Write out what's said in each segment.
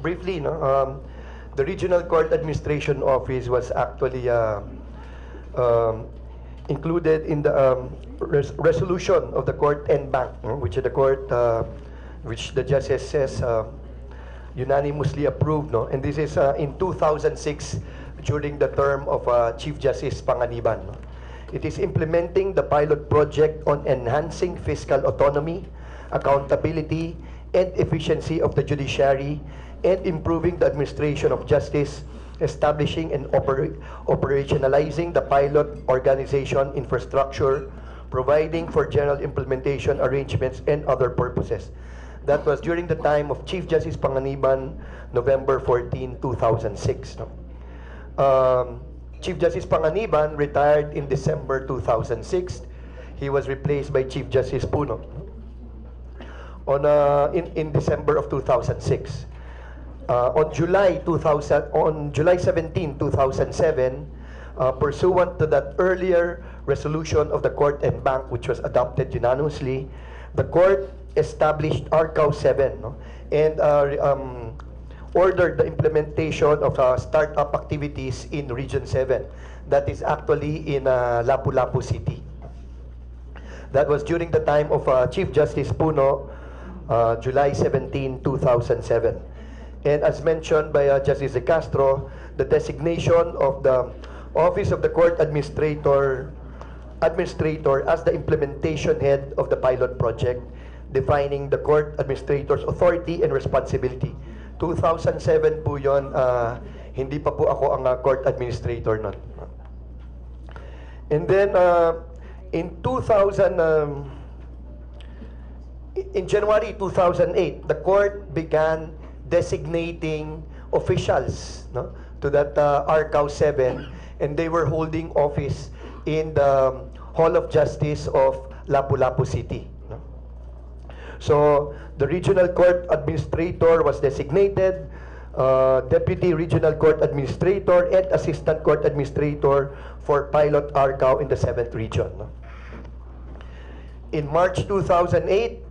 briefly, no, the Regional Court Administration Office was actually um, included in the resolution of the court en banc, no, which the court, which the justice says unanimously approved, no, and this is in 2006 during the term of Chief Justice Panganiban. No? It is implementing the pilot project on enhancing fiscal autonomy, accountability, and efficiency of the judiciary, and improving the administration of justice, establishing and operationalizing the pilot organization infrastructure, providing for general implementation arrangements and other purposes. That was during the time of Chief Justice Panganiban, November 14, 2006. No? Chief Justice Panganiban retired in December 2006. He was replaced by Chief Justice Puno in December of 2006. On July 17, 2007, pursuant to that earlier resolution of the court en banc, which was adopted unanimously, the court established RCAO 7, no? And ordered the implementation of startup activities in Region 7. That is actually in Lapu-Lapu City. That was during the time of Chief Justice Puno, July 17, 2007. And as mentioned by Justice De Castro, the designation of the Office of the Court Administrator as the implementation head of the pilot project, defining the court administrator's authority and responsibility. 2007 po yun, hindi pa po ako ang court administrator nun. And then, in January 2008, the court began designating officials, no, to that RCAO 7, and they were holding office in the Hall of Justice of Lapu-Lapu City. No? So the Regional Court Administrator was designated, Deputy Regional Court Administrator, and Assistant Court Administrator for Pilot RCAO in the 7th Region. No? In March 2008,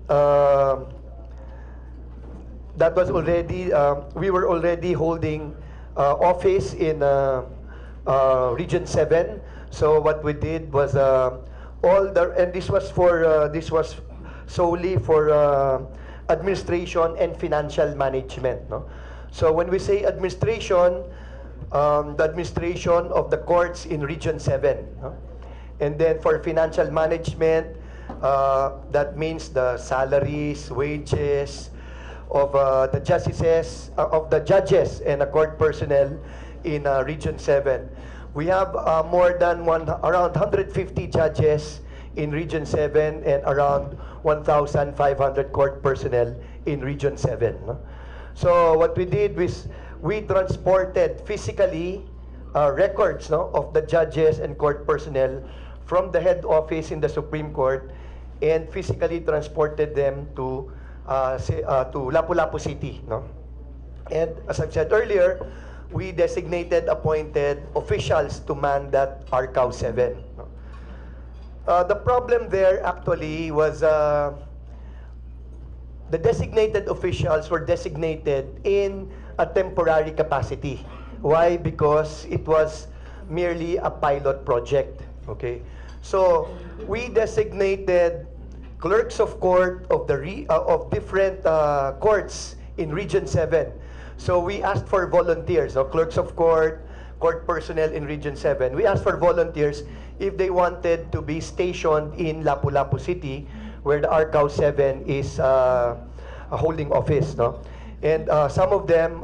that was already, we were already holding office in Region 7. So what we did was and this was for this was solely for administration and financial management. No? So when we say administration, the administration of the courts in Region 7. No? And then for financial management, that means the salaries, wages of the justices, of the judges and the court personnel in Region 7. We have more than around 150 judges in Region 7 and around 1,500 court personnel in Region 7. No? So what we did was we transported physically records, no, of the judges and court personnel from the head office in the Supreme Court and physically transported them to Lapu-Lapu City. No? And as I've said earlier, we designated appointed officials to man that RCAO 7. No? The problem there actually was the designated officials were designated in a temporary capacity. Why? Because it was merely a pilot project. Okay, so we designated clerks of court of the of different courts in Region 7. So we asked for volunteers, so clerks of court, court personnel in Region 7. We asked for volunteers if they wanted to be stationed in Lapu-Lapu City, where the RCAO 7 is a holding office. No? And some of them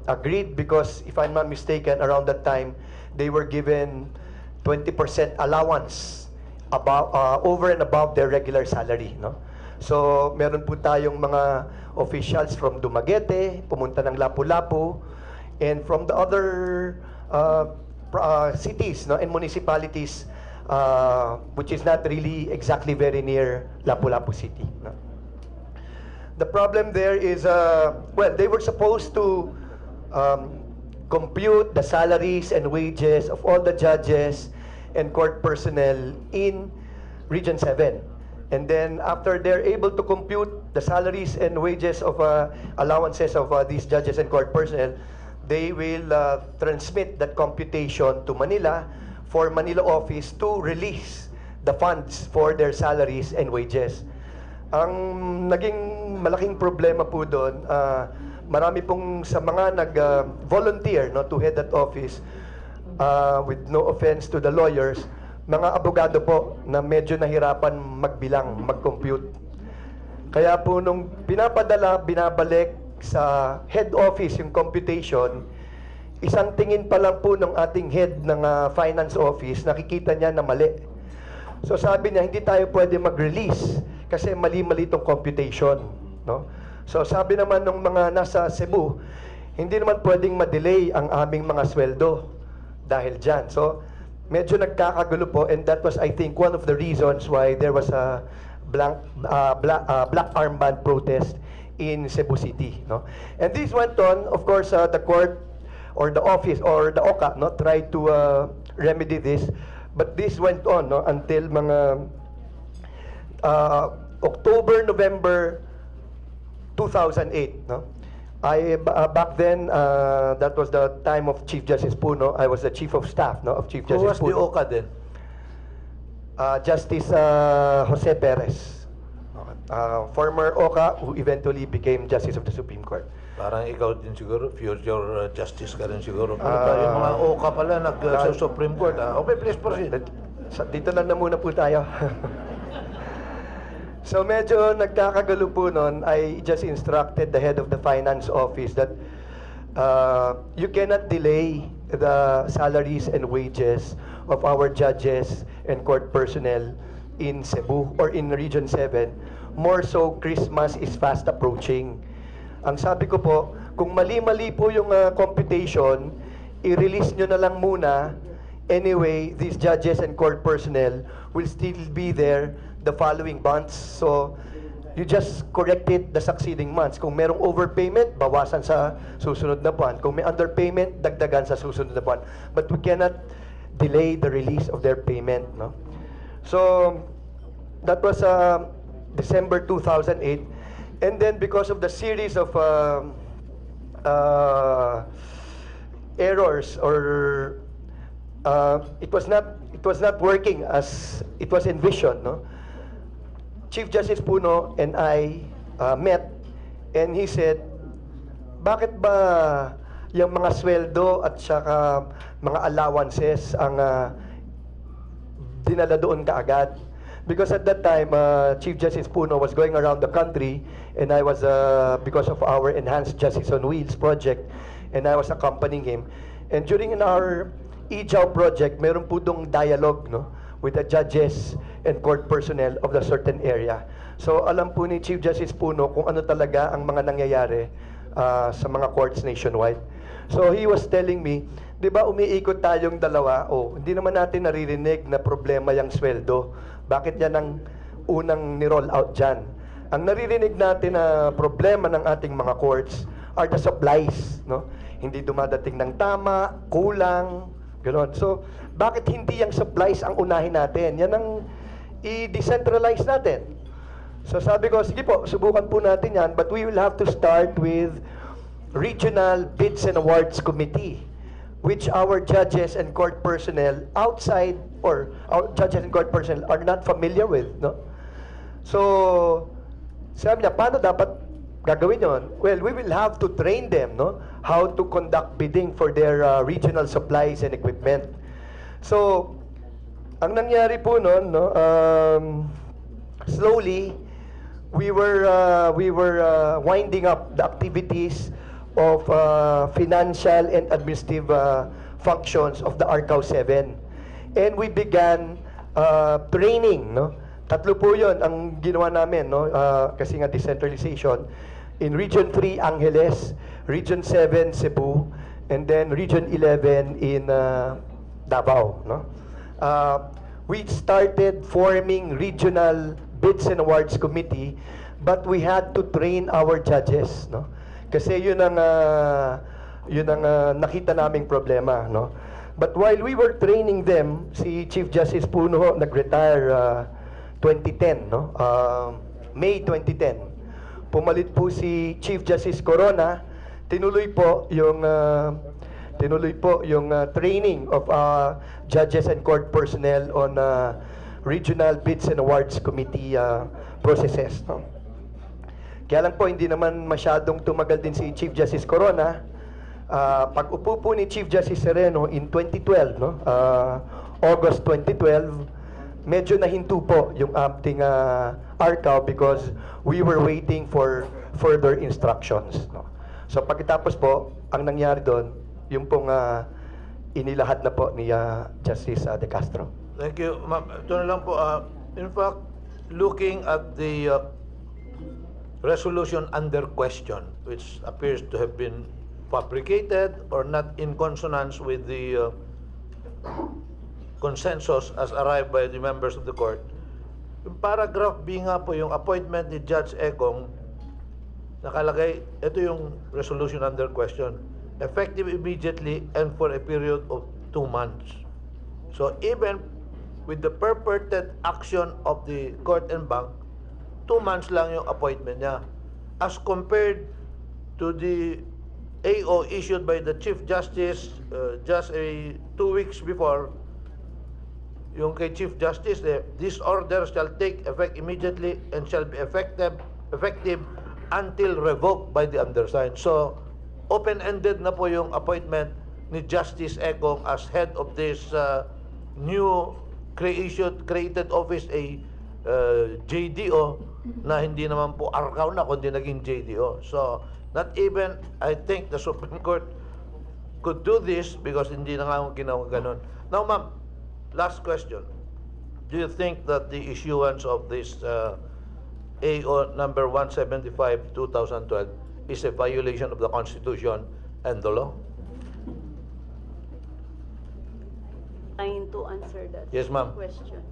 agreed because, if I'm not mistaken, around that time, they were given 20% allowance about, over and above their regular salary. No? So, meron po tayong mga officials from Dumaguete, pumunta ng Lapu-Lapu, and from the other cities, no, and municipalities, which is not really exactly very near Lapu-Lapu City. No? The problem there is, well, they were supposed to compute the salaries and wages of all the judges and court personnel in Region 7. And then after they're able to compute the salaries and wages of allowances of these judges and court personnel, they will transmit that computation to Manila for Manila office to release the funds for their salaries and wages. Ang naging malaking problema po doon, marami pong sa mga nag-volunteer to head that office, with no offense to the lawyers, mga abogado po na medyo nahirapan magbilang, mag-compute. Kaya po nung binabalik sa head office yung computation, isang tingin pa lang po ng ating head ng finance office, nakikita niya na mali. So sabi niya, hindi tayo pwede mag-release kasi mali-mali itong computation. No? So sabi naman ng mga nasa Cebu, hindi naman pwedeng ma-delay ang aming mga sweldo dahil dyan. So medyo nagkakagulo po, and that was, I think, one of the reasons why there was a black armband protest in Cebu City. No? And this went on, of course, the court or the office or the OCA tried to remedy this, but this went on until mga October, November 2008. No? Back then, that was the time of Chief Justice Puno. I was the Chief of Staff of Chief Justice Puno. Who was the OCA then? Justice Jose Perez. Former OCA who eventually became Justice of the Supreme Court. Parang ikaw din siguro, future justice ka rin siguro. Yung mga OCA pala sa Supreme Court. Okay, please proceed. Dito na muna po tayo. So medyo nagkakagalo po nun. I just instructed the head of the finance office that you cannot delay the salaries and wages of our judges and court personnel in Cebu or in Region 7. More so, Christmas is fast approaching. Ang sabi ko po, kung mali-mali po yung computation, i-release nyo na lang muna. Anyway, these judges and court personnel will still be there the following months. So, you just correct it the succeeding months. Kung merong overpayment, bawasan sa susunod na buwan. Kung may underpayment, dagdagan sa susunod na buwan. But we cannot delay the release of their payment. No? So, that was December 2008. And then because of the series of errors or it was not working as it was envisioned, no? Chief Justice Puno and I met, and he said, bakit ba yung mga sweldo at saka mga allowances ang dinala doon kaagad? Because at that time, Chief Justice Puno was going around the country, and I was, because of our Enhanced Justice on Wheels project, and I was accompanying him. And during our EJAW project, meron po dong dialogue with the judges and court personnel of the certain area. So alam po ni Chief Justice Puno kung ano talaga ang mga nangyayari sa mga courts nationwide. So he was telling me, di ba umiikot tayong dalawa, hindi naman natin naririnig na problema yung sweldo. Bakit yan ang unang ni-roll out dyan? Ang naririnig natin na problema ng ating mga courts are the supplies. No? Hindi dumadating ng tama, kulang, gano'n. So, bakit hindi yung supplies ang unahin natin? Yan ang i-decentralize natin. So sabi ko, sige po, subukan po natin yan, but we will have to start with Regional Bids and Awards Committee, which our judges and court personnel outside, or our judges and court personnel are not familiar with. No? So, sabi niya, paano dapat gagawin yon? Well, we will have to train them how to conduct bidding for their regional supplies and equipment. So, ang nangyari po noon, slowly, we were winding up the activities of financial and administrative functions of the RCAO 7. And we began training. Tatlo po yun ang ginawa namin, kasi nga decentralization. In Region 3, Angeles, Region 7, Cebu, and then Region 11 in Davao. We started forming Regional Bids and Awards Committee, but we had to train our judges. Kasi yun ang nakita naming problema. But while we were training them, si Chief Justice Puno nag-retire 2010, no? May 2010. Pumalit po si Chief Justice Corona, tinuloy po yung training of judges and court personnel on regional bids and awards committee processes, no? Kaya lang po hindi naman masyadong tumagal din si Chief Justice Corona. Pag-upo po ni Chief Justice Sereno in 2012, no? August 2012, medyo nahinto po yung ating RCAO because we were waiting for further instructions, no? So pagkatapos po, ang nangyari doon, yung pong inilahad na po ni Justice De Castro. Thank you, ma'am. Ito na lang po. In fact, looking at the resolution under question, which appears to have been fabricated or not in consonance with the consensus as arrived by the members of the court, yung paragraph B nga po, yung appointment ni Judge Egong, nakalagay, ito yung resolution under question, effective immediately and for a period of 2 months. So even with the purported action of the court and bank, 2 months lang yung appointment niya. As compared to the AO issued by the Chief Justice just 2 weeks before, yung kay Chief Justice, this order shall take effect immediately and shall be effective until revoked by the undersigned. So, open-ended na po yung appointment ni Justice Egong as head of this new created office, a JDO, na hindi naman po RCAO na, kundi naging JDO. So, not even, I think, the Supreme Court could do this because hindi na nga ginawa ganun. Now, ma'am, last question. Do you think that the issuance of this AO number 175/2012 is a violation of the Constitution and the law? Trying to answer that Yes, ma'am. question.